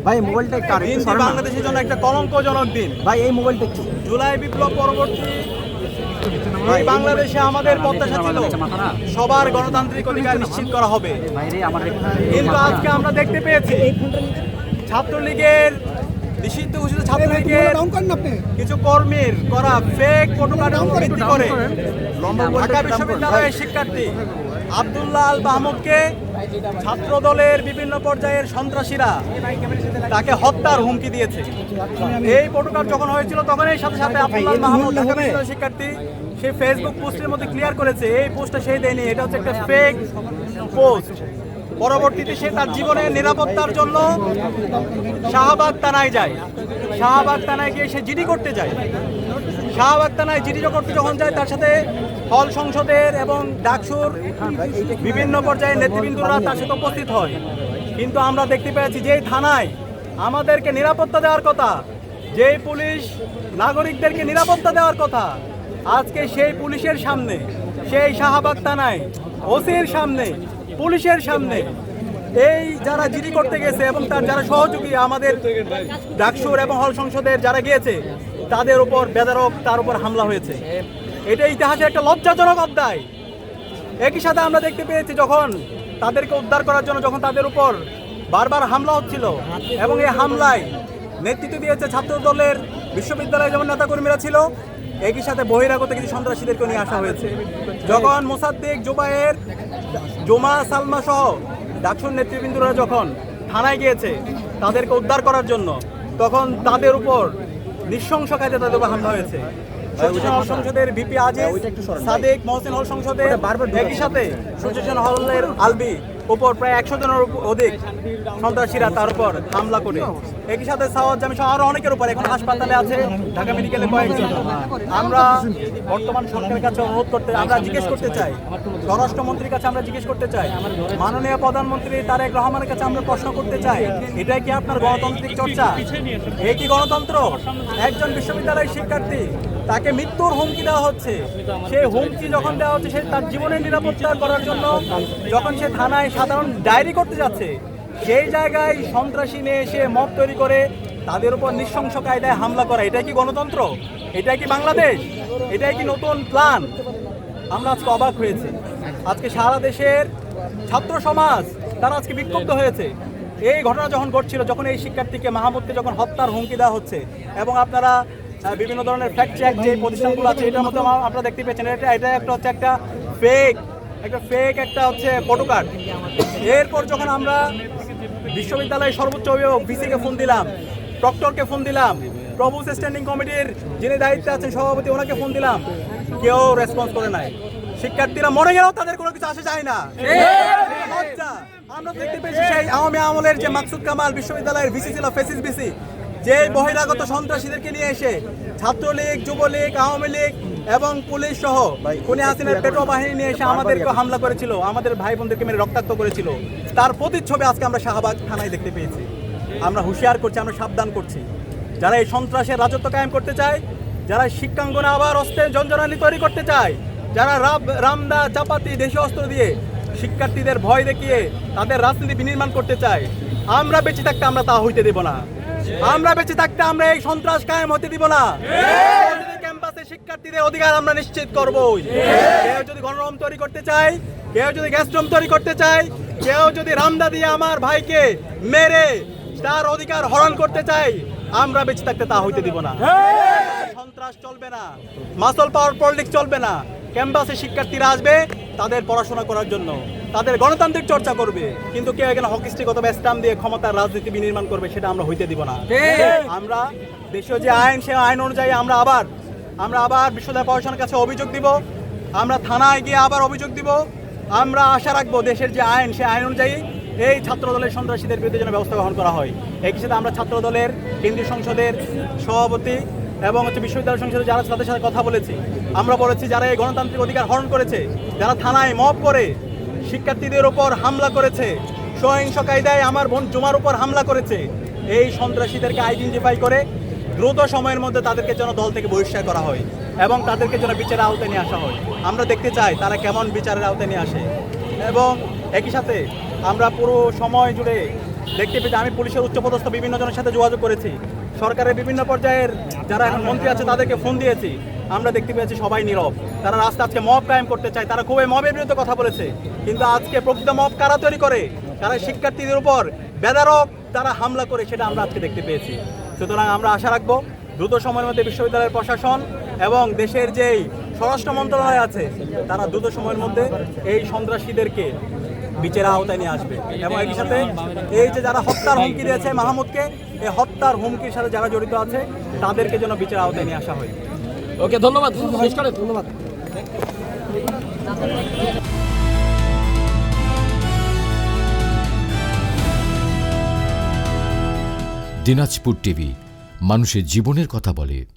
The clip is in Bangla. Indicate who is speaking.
Speaker 1: ভাই মোবাইলটা কার
Speaker 2: দিন বাংলাদেশের জন্য একটা কলঙ্কজনক দিন।
Speaker 1: ভাই এই মোবাইলটা একটু
Speaker 2: জুলাই বিপ্লব পরবর্তী এই বাংলাদেশে আমাদের প্রত্যাশা ছিল সবার গণতান্ত্রিক অধিকার নিশ্চিত করা হবে, কিন্তু আজকে আমরা দেখতে পেয়েছি ছাত্রলীগের নিষিদ্ধ ঘোষিত ছাত্রলীগের কিছু কর্মীর করা ফেক ফটোকার্ডের উপর ভিত্তি করে ঢাকা বিশ্ববিদ্যালয়ের শিক্ষার্থী আব্দুল্লাহ আল মাহমুদকে ছাত্র দলের বিভিন্ন পর্যায়ের সন্ত্রাসীরা তাকে হত্যার হুমকি দিয়েছে। এই ফটোকার্ড যখন হয়েছিল তখন এই সাথে সাথে আব্দুল্লাহ আল মাহমুদ ঢাকা বিশ্ববিদ্যালয়ের শিক্ষার্থী সেই ফেসবুক পোস্টের মধ্যে ক্লিয়ার করেছে এই পোস্টটা সেই দেয়নি, এটা হচ্ছে একটা ফেক পোস্ট। পরবর্তীতে সে তার জীবনের নিরাপত্তার জন্য শাহবাগ থানায় যায়। শাহবাগ থানায় গিয়ে সে জিডি করতে যায়। শাহবাগ থানায় জিডি করতে যখন যায় তার সাথে হল সংসদের এবং ডাকসুর বিভিন্ন পর্যায়ের নেতৃবৃন্দরা তার সাথে উপস্থিত হয়। কিন্তু আমরা দেখতে পেয়েছি যেই থানায় আমাদেরকে নিরাপত্তা দেওয়ার কথা, যেই পুলিশ নাগরিকদেরকে নিরাপত্তা দেওয়ার কথা, আজকে সেই পুলিশের সামনে, সেই শাহবাগ থানায় ওসির সামনে, পুলিশের সামনে এই যারা জিডি করতে গেছে এবং তার যারা সহযোগী আমাদের ডাকসুর এবং হল সংসদের যারা গিয়েছে তাদের উপর বেদরক তার উপর হামলা হয়েছে। এটা ইতিহাসে একটা লজ্জাজনক অধ্যায়। একই সাথে আমরা দেখতে পেয়েছি যখন তাদেরকে উদ্ধার করার জন্য যখন তাদের উপর বারবার হামলা হচ্ছিল এবং এই হামলায় নেতৃত্ব দিয়েছে ছাত্র দলের বিশ্ববিদ্যালয়ে যেমন নেতাকর্মীরা ছিল, একই সাথে বহিরাগত কিছু সন্ত্রাসীদেরকে নিয়ে আসা হয়েছে। যখন মোসাদ্দেক, জুবায়ের, জোমা, সালমা সহ ডাকসুর নেতৃবৃন্দরা যখন থানায় গিয়েছে তাদেরকে উদ্ধার করার জন্য, তখন তাদের উপর নৃশংস কাজে তাদের উপর হামলা হয়েছে। হল সংসদের ভিপি আজিজ, সাদেক, মহসিন হল সংসদের একই সাথে সূর্যসেন হলের আলবি উপর প্রায় 100 জনের অধিক সন্ত্রাসীরা তার উপর হামলা করে, একই সাথে সাওয়াদ জামি সহ আরো অনেকের উপর এখন হাসপাতালে আছে, ঢাকা মেডিকেলে কয়েকজন। আমরা বর্তমান সরকারের কাছে অনুরোধ করতে, আমরা জিজ্ঞেস করতে চাই, স্বরাষ্ট্রমন্ত্রীর কাছে আমরা জিজ্ঞেস করতে চাই, মাননীয় প্রধানমন্ত্রী তারেক রহমানের কাছে আমরা প্রশ্ন করতে চাই, এটাই কি আপনার গণতান্ত্রিক চর্চা? এই কি গণতন্ত্র? একজন বিশ্ববিদ্যালয়ের শিক্ষার্থী তাকে মৃত্যুর হুমকি দেওয়া হচ্ছে। সেই হুমকি যখন দেওয়া হচ্ছে সে তার জীবনের নিরাপত্তা করার জন্য যখন সে থানায় সাধারণ ডায়েরি করতে যাচ্ছে, সেই জায়গায় সন্ত্রাসী নিয়ে এসে মব তৈরি করে তাদের উপর নৃশংস কায়দায় হামলা করা, এটাই কি গণতন্ত্র? এটাই কি বাংলাদেশ? এটাই কি নতুন প্ল্যান? আমরা আজকে অবাক হয়েছি। আজকে সারা দেশের ছাত্র সমাজ তারা আজকে বিক্ষুব্ধ হয়েছে। এই ঘটনা যখন ঘটছিল, যখন এই শিক্ষার্থীকে মাহমুদকে যখন হত্যার হুমকি দেওয়া হচ্ছে এবং আপনারা বিভিন্ন ধরনের ফ্যাক্ট চেক যে প্রতিষ্ঠানগুলো আছে এটার মধ্যে আপনারা দেখতে পেয়েছেন এটা একটা হচ্ছে একটা ফেক একটা হচ্ছে ফটোকার্ড। এরপর যখন আমরা বিশ্ববিদ্যালয়ের সর্বোচ্চ অভিভাবক ভিসিকে ফোন দিলাম, প্রক্টরকে ফোন দিলাম, প্রভু স্ট্যান্ডিং কমিটির যিনি দায়িত্বে আছেন সভাপতি ওনাকে ফোন দিলাম, কেউ রেসপন্স করে নাই। শিক্ষার্থীরা মরে গেলেও তাদের কোনো কিছু আসে যায় না। আমরা দেখতে পেয়েছি সেই আওয়ামী আমলের যে মাকসুদ কামাল বিশ্ববিদ্যালয়ের ভিসি ছিল, ফেসিস ভিসি, যে বহিরাগত সন্ত্রাসীদেরকে নিয়ে এসে ছাত্রলীগ, যুবলীগ, আওয়ামী লীগ এবং পুলিশ সহ খুনি হাসিনার পেটো বাহিনী নিয়ে এসে আমাদেরকে হামলা করেছিল, আমাদের ভাই বোনদেরকে মেরে রক্তাক্ত করেছিল। তার প্রতিচ্ছবি আজকে আমরা শাহবাগ থানায় দেখতে পেয়েছি। আমরা হুঁশিয়ার করছি, আমরা সাবধান করছি, যারা এই সন্ত্রাসের রাজত্ব কায়েম করতে চায়, যারা শিক্ষাঙ্গনে আবার অস্ত্রের জঞ্জনানি তৈরি করতে চায়, যারা রামদা, চাপাতি, দেশীয় অস্ত্র দিয়ে শিক্ষার্থীদের ভয় দেখিয়ে তাদের রাজনীতি বিনির্মাণ করতে চায়, আমরা বেঁচে থাকতে আমরা তা হইতে দেব না। আমরা বেঁচে থাকতে আমরা এই সন্ত্রাস কায়েম হতে দিব না। ক্যাম্পাসে শিক্ষার্থীদের অধিকার আমরা নিশ্চিত করব। কেউ যদি গণরুম তৈরি করতে চায়, কেউ যদি গ্যাস রুম তৈরি করতে চায়, কেউ যদি রামদা দিয়ে আমার ভাইকে মেরে তার অধিকার হরণ করতে চায়, আমরা বেঁচে থাকতে তা হইতে দিব না। সন্ত্রাস চলবে না, মাসল পাওয়ার পলিটিক্স চলবে না। ক্যাম্পাসে শিক্ষার্থীরা আসবে তাদের পড়াশোনা করার জন্য, তাদের গণতান্ত্রিক চর্চা করবে, কিন্তু কেউ এখানে হকি স্টিক অথবা স্ট্যাম্প দিয়ে ক্ষমতার রাজনীতি বিনির্মাণ করবে, সেটা আমরা হইতে দিব না। আমরা দেশীয় যে আইন, সে আইন অনুযায়ী আমরা আবার বিশ্ববিদ্যালয় প্রশাসনের কাছে অভিযোগ দিব, আমরা থানায় গিয়ে আবার অভিযোগ দিব। আমরা আশা রাখবো দেশের যে আইন, সে আইন অনুযায়ী এই ছাত্র দলের সন্ত্রাসীদের বিরুদ্ধে যেন ব্যবস্থা গ্রহণ করা হয়। একই সাথে আমরা ছাত্র দলের কেন্দ্রীয় সংসদের সভাপতি এবং বিশ্ববিদ্যালয় সংসদে যারা তাদের সাথে কথা বলেছি, আমরা বলেছি যারা এই গণতান্ত্রিক অধিকার হরণ করেছে, যারা থানায় মব করে শিক্ষার্থীদের উপর হামলা করেছে, সহিংস কায়দায় আমার বোন জুমার উপর হামলা করেছে, এই সন্ত্রাসীদেরকে আইডেন্টিফাই করে দ্রুত সময়ের মধ্যে তাদেরকে যেন দল থেকে বহিষ্কার করা হয় এবং তাদেরকে যেন বিচারের আওতায় নিয়ে আসা হয়। আমরা দেখতে চাই তারা কেমন বিচারের আওতায় নিয়ে আসে। এবং একই সাথে আমরা পুরো সময় জুড়ে দেখতে পেয়েছি। আমি পুলিশের উচ্চপদস্থ বিভিন্ন জনের সাথে যোগাযোগ করেছি, সরকারের বিভিন্ন পর্যায়ের যারা এখন মন্ত্রী আছে তাদেরকে ফোন দিয়েছি। আমরা দেখতে পেয়েছি সবাই নীরব। তারা রাস্তা আজকে মব কায়েম করতে চায়, তারা খুবই মবের বিরুদ্ধে কথা বলেছে। কিন্তু আজকে প্রকৃত মব কারা তৈরি করে, কারা শিক্ষার্থীদের উপর বেদারক তারা হামলা করে, সেটা আমরা আজকে দেখতে পেয়েছি। সুতরাং আমরা আশা রাখবো দ্রুত সময়ের মধ্যে বিশ্ববিদ্যালয়ের প্রশাসন এবং দেশের যেই স্বরাষ্ট্র মন্ত্রণালয় আছে তারা দ্রুত সময়ের মধ্যে এই সন্ত্রাসীদেরকে বিচারের আওতায় নিয়ে আসবে। এবং একই সাথে এই যে যারা হত্যার হুমকি দিয়েছে মাহমুদকে, এই হত্যার হুমকির সাথে যারা জড়িত আছে তাদেরকে যেন বিচারের আওতায় নিয়ে আসা হয়।
Speaker 1: ওকে, ধন্যবাদ। শেষ করে ধন্যবাদ।
Speaker 3: দিনাজপুর টিভি, মানুষের জীবনের কথা বলে।